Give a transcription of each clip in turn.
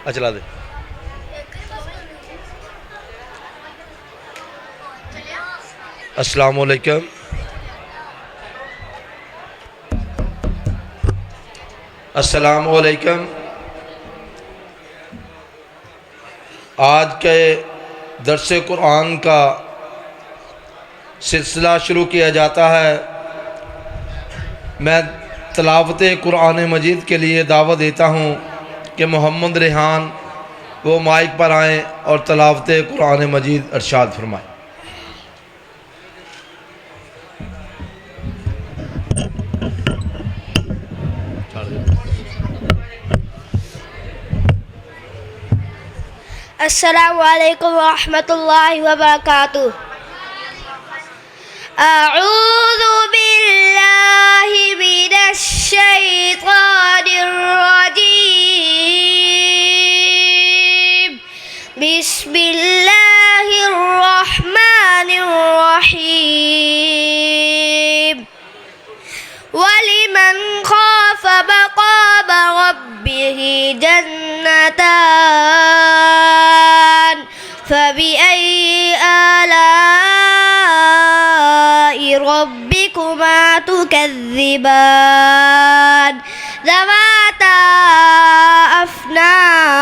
चला दे। अस्सलामु अलैकुम। अस्सलामु अलैकुम। आज के दर्स कुरान का सिलसिला शुरू किया जाता है। मैं तिलावत कुरान मजीद के लिए दावत देता हूँ कि मोहम्मद रेहान वो माइक पर आएँ और तिलावत कुरान मजीद इरशाद फरमाएँ। अस्सलामु अलैकुम व रहमतुल्लाहि व बरकातुहू। अऊज़ु बिल्लाहि मिनश शैतानिर रजीम। बिस्मिल्लाहिर रहमानिर रहीम। वलिमन खाफ मक़ाम रब्बिहि जन्नतान फबिअय्यि आलाइ रब्बिकुमा तुकज़्ज़िबान ज़वाता अफ़नान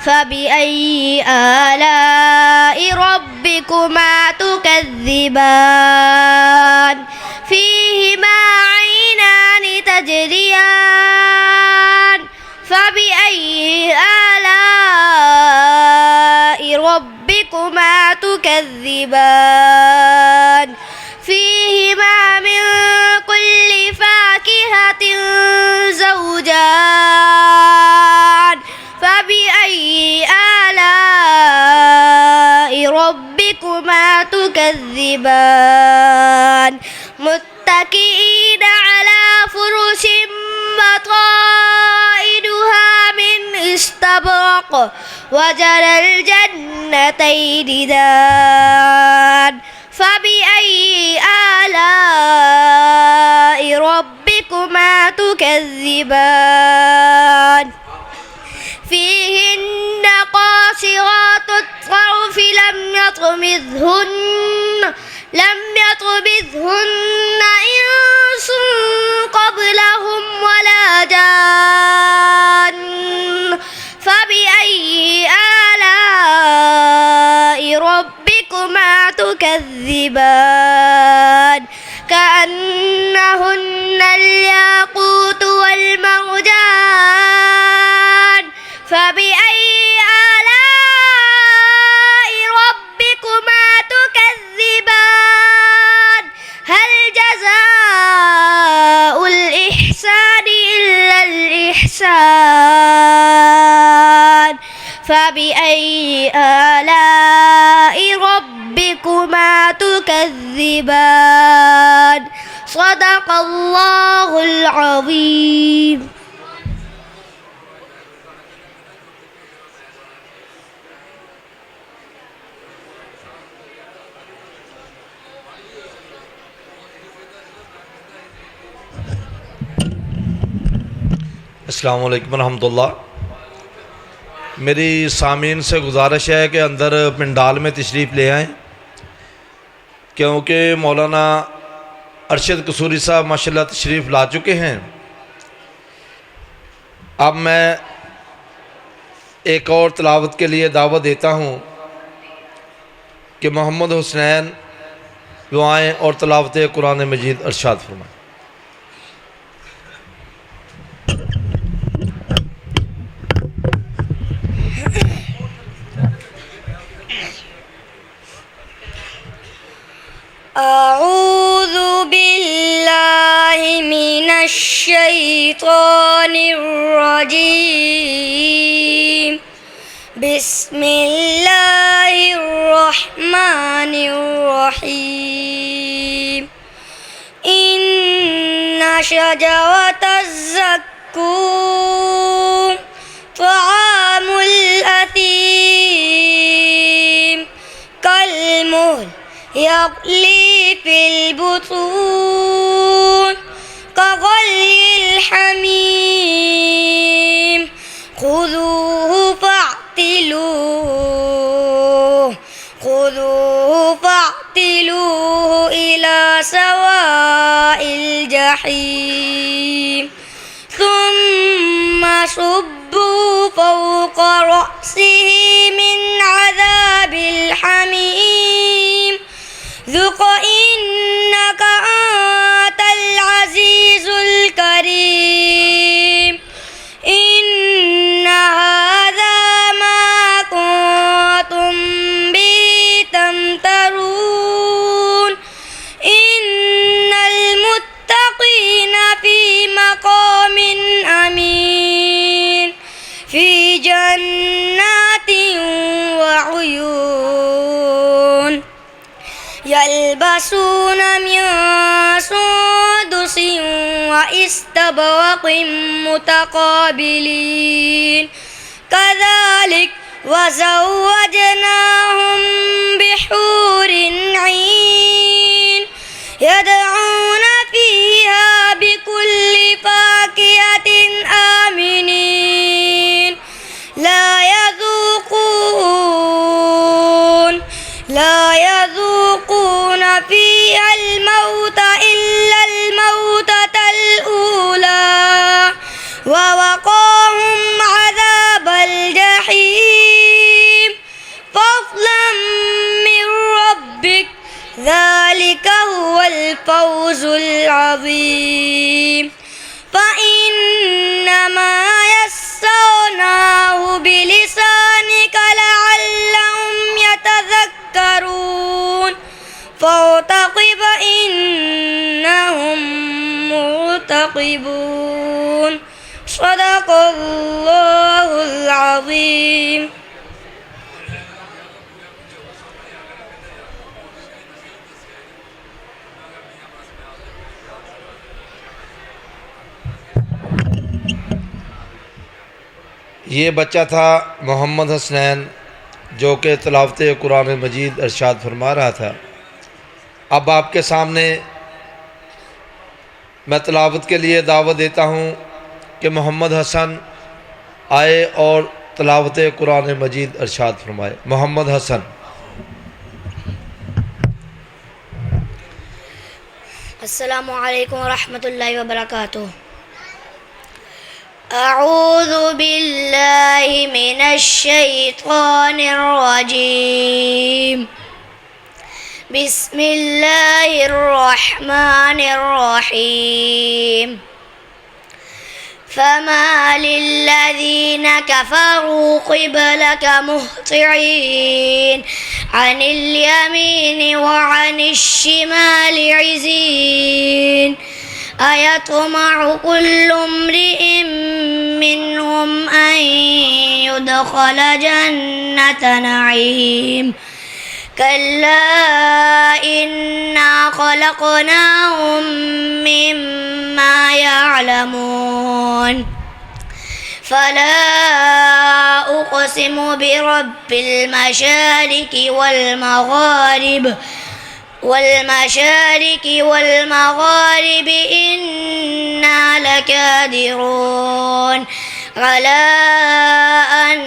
फबिअय्यि आलाइ रब्बिकुमा तुकज़्ज़िबान फ़ीहिमा ऐनान तजरियान फबिअय्यि आलाइ रब्बिकुमा तुकज़्ज़िबान फ़ीहिमा मिन कुल्लि फ़ाकिहतिन ज़ौजान फबिअय्यि आलाइ रब्बिकुमा तुकज़्ज़िबान मुत्तकिईन अला फुरुशिन बताइनुहा मिन इस्तबरक़ वजनल जन्नतैन दान फबिअय्यि आलाइ रब्बिकुमा तुकज़्ज़िबान فيهن قاصرات الطرف لم يطمثهن إنس قبلهم ولا جان فبأي آلاء ربكما تكذبان كأنهن الياقوت والمرجان فبأي آلاء ربكما تكذبان هل جزاء الإحسان إلا الإحسان فبأي آلاء ربكما تكذبان صدق الله العظيم. अस्सलामु अलैकुम रहमतुल्लाह। मेरी सामीन से गुजारिश है कि अंदर पंडाल में तशरीफ़ ले आएँ, क्योंकि मौलाना अरशद कसूरी साहब माशाल्लाह तशरीफ़ ला चुके हैं। अब मैं एक और तिलावत के लिए दावत देता हूँ कि मोहम्मद हुसैन वो आएँ और तिलावत कुरान मजीद इरशाद फरमाएँ। أعوذ بالله من الشيطان الرجيم. بسم الله الرحمن الرحيم. إن شجرة الزقوم طعام الأثيم كالمهل يغلي في البطون كغلي الحميم الجحيم ثم صبوا فوق رأسه من عذاب الحميم ذق إنك أنت العزيز الكريم إن هذا ما كنتم به تمترون إن المتقين في مقام أمين في جنات وعيون يلبسون من سندس وإستبرق متقابلين كذلك وزوجناهم بحور عين يدعون فيها بكل فاكهة آمنين لا يذوقون فيها الموت إلا الموتة الأولى ووقاهم عذاب الجحيم فضلا من ربك ذلك هو الفوز العظيم فإنما يسرناه بلسانك لعلهم يتذكرون فارتقب إنهم مرتقبون صدق الله العظيم ये बच्चा था मोहम्मद हसनैन जो कि तिलावत कुरान मजीद इरशाद फरमा रहा था। अब आपके सामने मैं तिलावत के लिए दावत देता हूँ कि मोहम्मद हसन आए और तिलावत कुरान मजीद इरशाद फरमाए। मोहम्मद हसन। अस्सलामु अलैकुम वरहमतुल्लाहि वबरकातुहू। أعوذ بالله من الشيطان الرجيم بسم الله الرحمن الرحيم فما للذين كفروا قبلك مهطعين عن اليمين وعن الشمال عزين أيطمع كل امرئ منهم أن يدخل جنة نعيم كلا إنا خلقناهم مما يعلمون فلا أقسم برب المشارق والمغارب إنا لقادرون على أن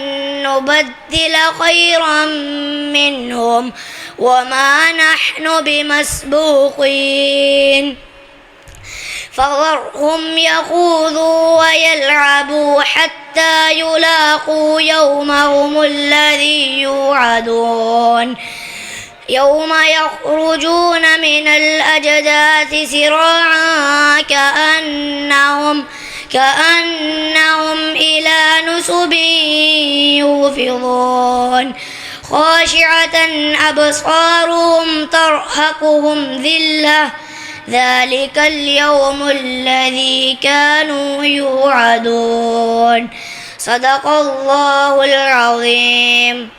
نبدل خيرا منهم وما نحن بمسبوقين فذرهم يخوضوا ويلعبوا حتى يلاقوا يومهم الذي يوعدون يوم يخرجون من الأجداث سراعا كأنهم إلى نصب يوفضون خاشعة أبصارهم ترهقهم ذلة ذلك اليوم الذي كانوا يوعدون صدق الله العظيم.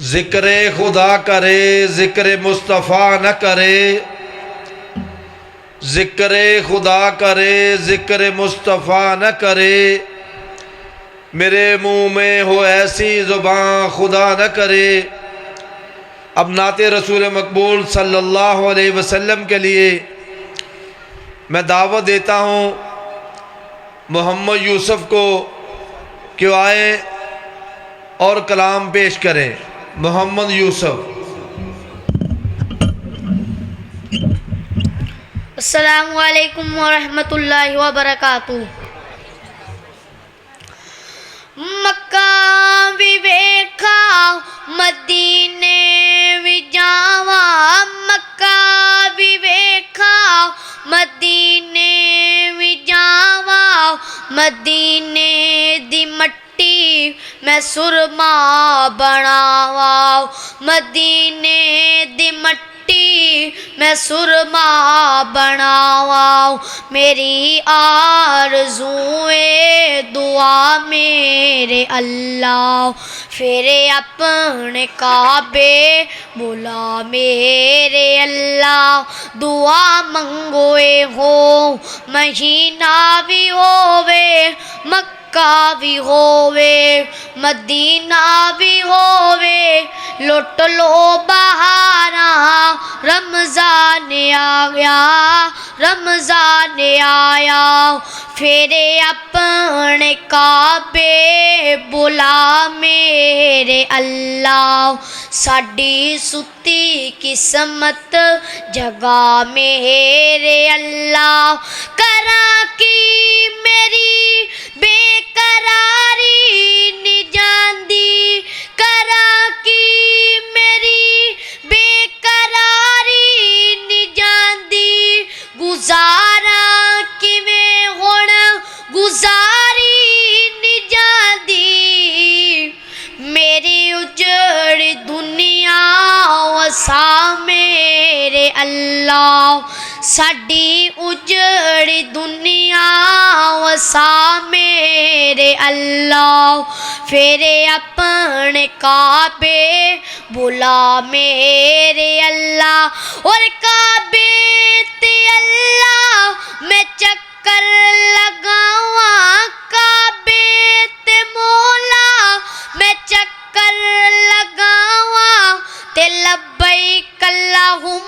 ज़िक्र खुदा करे ज़िक्र मुस्तफ़ा न करे, ज़िक्र खुदा करे ज़िक्र मुस्तफ़ा न करे, मेरे मुँह में हो ऐसी ज़ुबान खुदा न करे। अब नाते रसूल मकबूल सल्लल्लाहु अलैहि वसल्लम के लिए میں دعوت دیتا ہوں محمد یوسف کو کہ وہ آئیں اور کلام پیش کریں۔ محمد یوسف۔ السلام علیکم ورحمۃ اللہ وبرکاتہ۔ مکہ بھی ویکھا مدینے بھی جاواں، مکہ بھی ویکھا مدینے بھی جاواں، مدینے دی مٹی میں سرما بناواں، مدینے دی مٹی میں سرما بناواں، میری آرزوئے دعا میرے اللہ، پھر اپنے کعبے بلا میرے اللہ، دعا منگوئے ہو مہینہ بھی ہووے، مکہ بھی ہووے مدینہ بھی ہووے، لٹ لو بہاراں رمضان آیا، رمضان آیا، پھر اپنے کعبے بلا میرے اللہ، ساڈی ستی قسمت جگا میرے اللہ، کراں کی میری بے قراری نہیں جاندی، کراں کی میری بے قراری نہیں جاندی، گزارا کیویں ہن گزاری نہیں جاندی، میری اجڑ دنیا وسا میرے اللہ، ساڈی اجڑ دنیا وسا میرے اللہ، پھر اپنے کعبے بلا میرے اللہ، اور کعبے تے اللہ میں چکر لگاواں، کعبے تے مولا میں چکر لگاواں، تے لبیک اللہم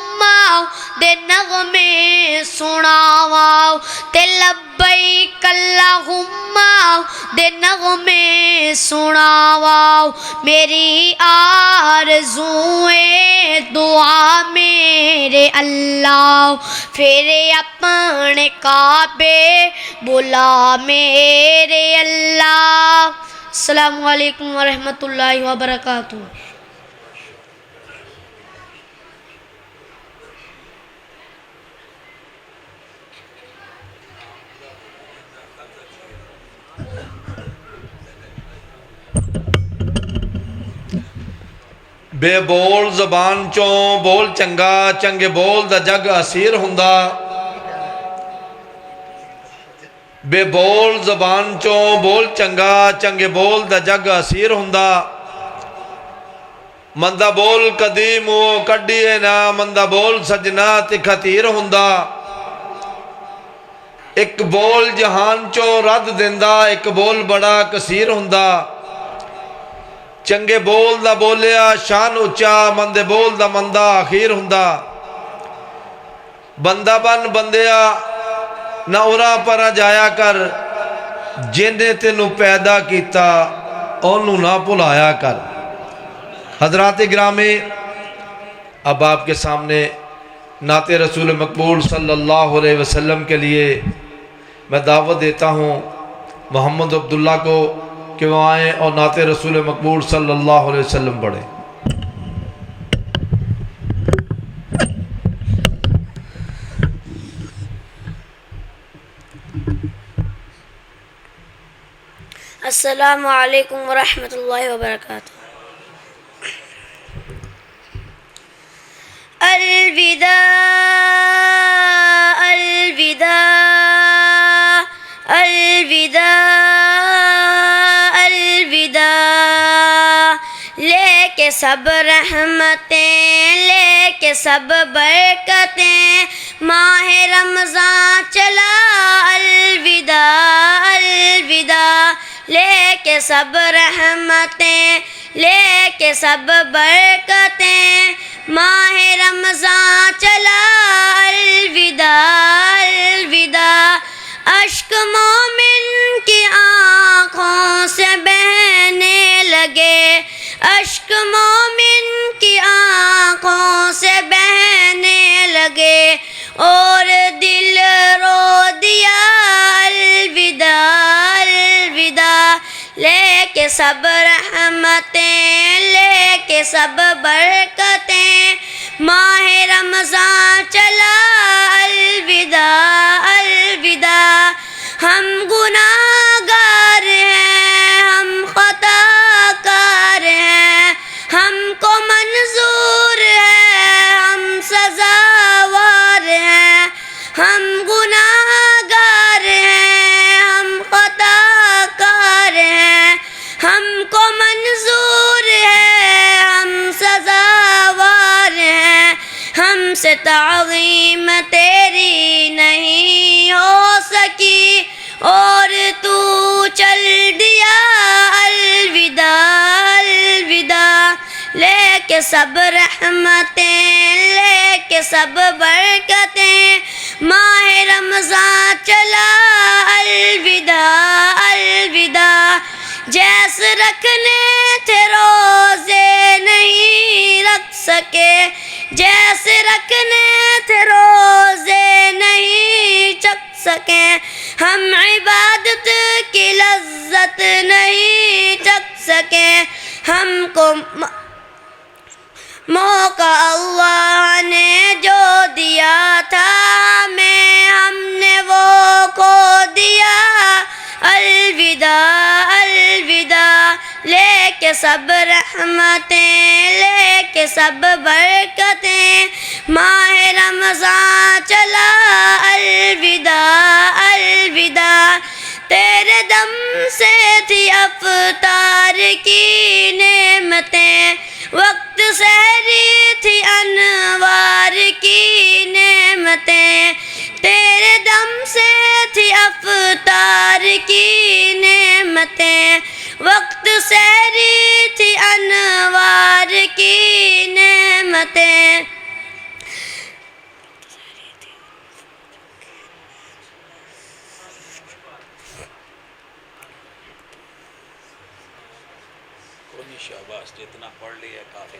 دے نغمے سناواں، تے لبیک اللہم دے نغمے سناواں، میری آرزوئے دعا میرے اللہ، پھر اپنے کعبے بلا میرے اللہ۔ السلام علیکم ورحمۃ اللہ وبرکاتہ۔ بے بول زبان چوں بول چنگا، چنگے بول دا جگ اسیر ہوندا، بے بول زبان چوں بول چنگا، چنگے بول دا جگ اسیر ہوندا، مندہ بول قدیم وہ کڈیے نا، مندہ بول سجنا تکھا تیر ہوندا، ایک بول جہان چوں رد دیندا، ایک بول بڑا کثیر ہوندا، چنگے بول دا بولیا شان اچا، مندے بول دا مندہ آخیر ہوندا، بندہ بن بندیا نہ اورا پرا جایا کر، جنہیں تینوں پیدا کیتا انہوں نہ بھلایا کر۔ حضرات گرامی، اب آپ کے سامنے نعت رسول مقبول صلی اللہ علیہ وسلم کے لیے میں دعوت دیتا ہوں محمد عبداللہ کو کہ وہ آئیں اور نعت رسول مقبول صلی اللہ علیہ وسلم پڑھیں۔ السلام علیکم ورحمۃ اللہ وبرکاتہ۔ الوداع الوداع الوداع الوداع، لے کے سب رحمتیں، لے کے سب برکتیں، ماہ رمضان چلا، الوداع الوداع، لے کے سب رحمتیں، لے کے سب برکتیں، ماہ رمضان چلا الوداع الوداع، اشک مومن کی آنکھوں سے بہنے لگے، اشک مومن کی آنکھوں سے بہنے لگے، اور دل رو دیا الوداع الوداع، لے کے سب رحمتیں لے کے سب برکتیں، ماہ رمضان چلا الوداع الوداع، ہم گناہگار ہیں ہم خطا کار ہیں، ہم کو منظور ہے ہم سزاوار ہیں، ہم گناہگار ہیں ہم خطا کار ہیں، ہم کو منظور ہے ہم سزاوار ہیں، ہم سے تعظیم تیری نہیں ہو سکی، اور تو چل دیا الوداع الوداع، لے کے سب رحمتیں لے کے سب برکتیں، ماہ رمضان چلا الوداع الوداع، جیسے رکھنے تھے روزے نہیں رکھ سکے، جیسے رکھنے تھے روزے نہیں چکھ سکیں، ہم عبادت کی لذت نہیں چکھ سکیں، ہم کو موقع اللہ نے جو دیا تھا ہم نے وہ کھو دیا الوداع الوداع، لے کے سب رحمتیں لے کے سب برکتیں، ماہ رمضان چلا الوداع الوداع، تیرے دم سے تھی افطار کی نعمتیں، وقت سحری تھی انوار کی نعمتیں، تیرے دم سے تھی افطار کی نعمتیں، وقت سحری تھی انوار کی نعمتیں، شاباش، جتنا پڑھ لیا کافی۔